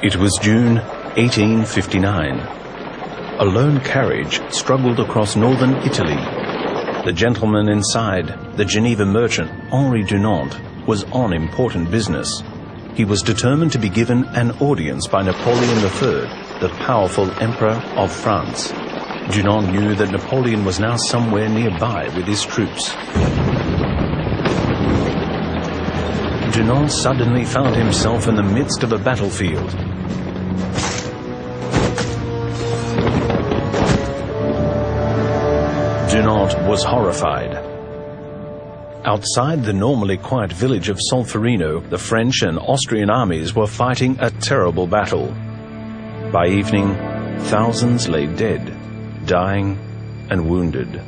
It was June 1859. A lone carriage struggled across northern Italy. The gentleman inside, the Geneva merchant Henri Dunant, was on important business. He was determined to be given an audience by Napoleon III, the powerful Emperor of France. Dunant knew that Napoleon was now somewhere nearby with his troops. Dunant suddenly found himself in the midst of a battlefield. Dunant was horrified. Outside the normally quiet village of Solferino, the French and Austrian armies were fighting a terrible battle. By evening, thousands lay dead, dying and wounded.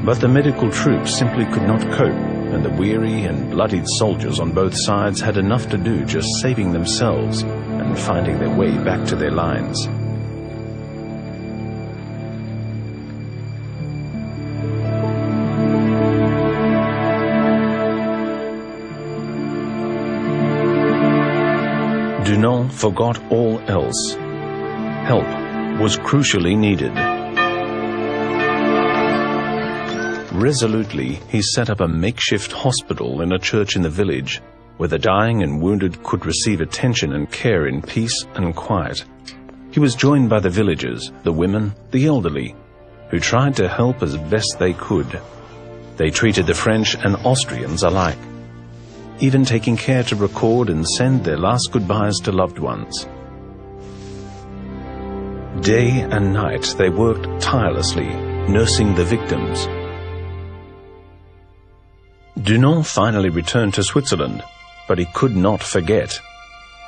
But the medical troops simply could not cope, and the weary and bloodied soldiers on both sides had enough to do just saving themselves and finding their way back to their lines. Dunant forgot all else. Help was crucially needed. Resolutely, he set up a makeshift hospital in a church in the village, where the dying and wounded could receive attention and care in peace and quiet. He was joined by the villagers, the women, the elderly, who tried to help as best they could. They treated the French and Austrians alike, even taking care to record and send their last goodbyes to loved ones. Day and night they worked tirelessly, nursing the victims. Dunant finally returned to Switzerland, but he could not forget.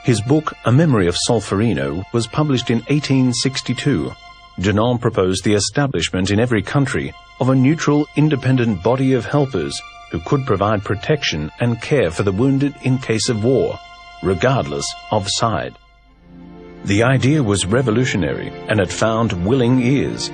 His book, A Memory of Solferino, was published in 1862. Dunant proposed the establishment in every country of a neutral, independent body of helpers who could provide protection and care for the wounded in case of war, regardless of side. The idea was revolutionary and had found willing ears.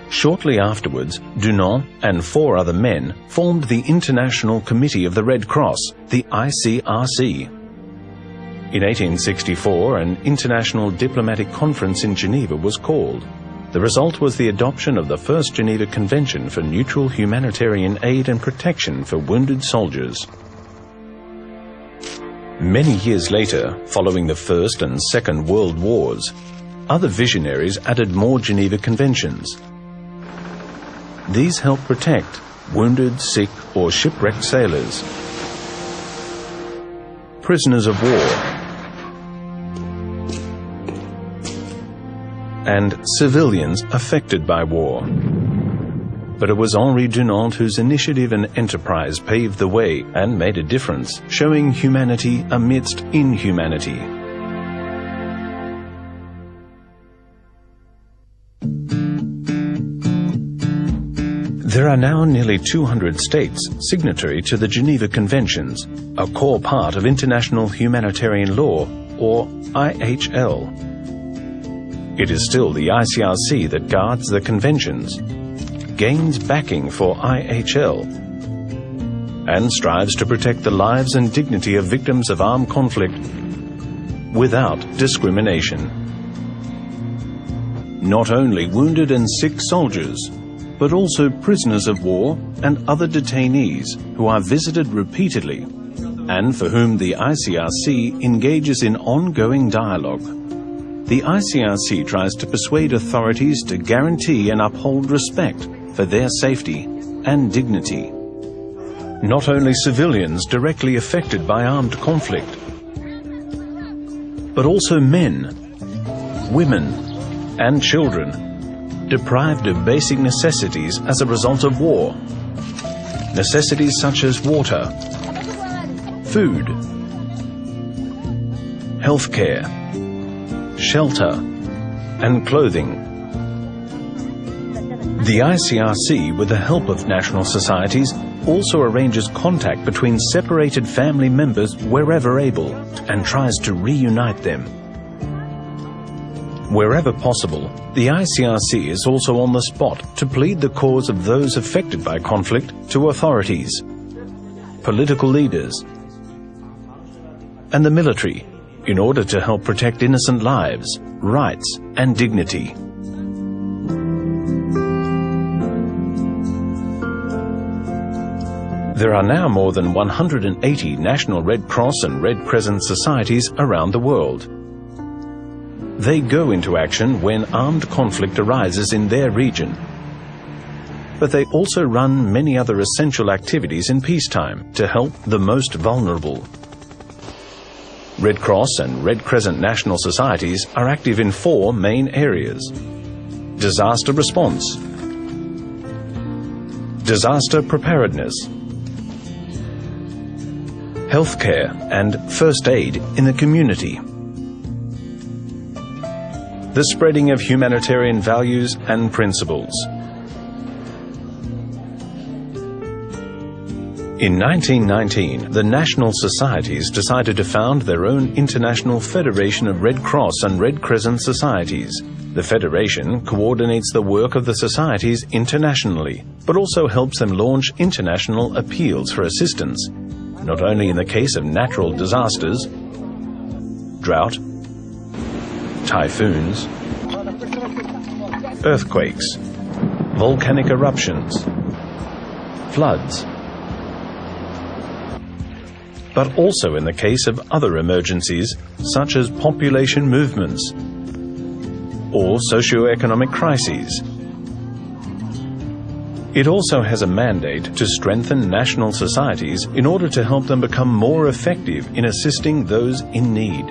Shortly afterwards, Dunant and 4 other men formed the International Committee of the Red Cross, the ICRC. In 1864, an international diplomatic conference in Geneva was called. The result was the adoption of the First Geneva Convention for neutral humanitarian aid and protection for wounded soldiers. Many years later, following the First and Second World Wars, other visionaries added more Geneva Conventions. These help protect wounded, sick, or shipwrecked sailors, prisoners of war, and civilians affected by war. But it was Henri Dunant whose initiative and enterprise paved the way and made a difference, showing humanity amidst inhumanity. There are now nearly 200 states signatory to the Geneva Conventions, a core part of international humanitarian law, or IHL. It is still the ICRC that guards the conventions, gains backing for IHL, and strives to protect the lives and dignity of victims of armed conflict without discrimination. Not only wounded and sick soldiers, but also prisoners of war and other detainees who are visited repeatedly and for whom the ICRC engages in ongoing dialogue. The ICRC tries to persuade authorities to guarantee and uphold respect for their safety and dignity. Not only civilians directly affected by armed conflict, but also men, women, and children deprived of basic necessities as a result of war. Necessities such as water, food, healthcare, shelter, and clothing. The ICRC, with the help of national societies, also arranges contact between separated family members wherever able and tries to reunite them. Wherever possible, the ICRC is also on the spot to plead the cause of those affected by conflict to authorities, political leaders, and the military in order to help protect innocent lives, rights, and dignity. There are now more than 180 National Red Cross and Red Crescent societies around the world. They go into action when armed conflict arises in their region. But they also run many other essential activities in peacetime to help the most vulnerable. Red Cross and Red Crescent national societies are active in 4 main areas: disaster response, disaster preparedness, healthcare and first aid in the community, the spreading of humanitarian values and principles. In 1919, the national societies decided to found their own International Federation of Red Cross and Red Crescent Societies. The Federation coordinates the work of the societies internationally, but also helps them launch international appeals for assistance, not only in the case of natural disasters, drought, typhoons, earthquakes, volcanic eruptions, floods, but also in the case of other emergencies such as population movements or socio-economic crises. It also has a mandate to strengthen national societies in order to help them become more effective in assisting those in need.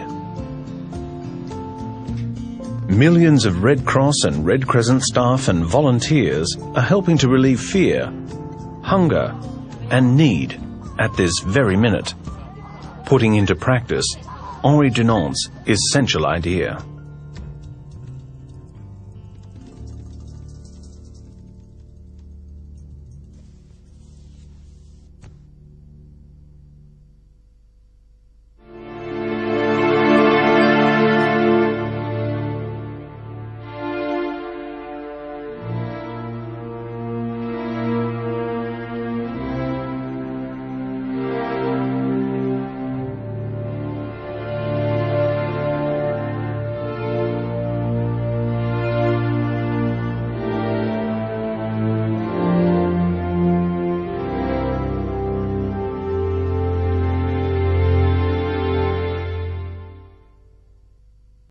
Millions of Red Cross and Red Crescent staff and volunteers are helping to relieve fear, hunger, and need at this very minute, putting into practice Henri Dunant's essential idea.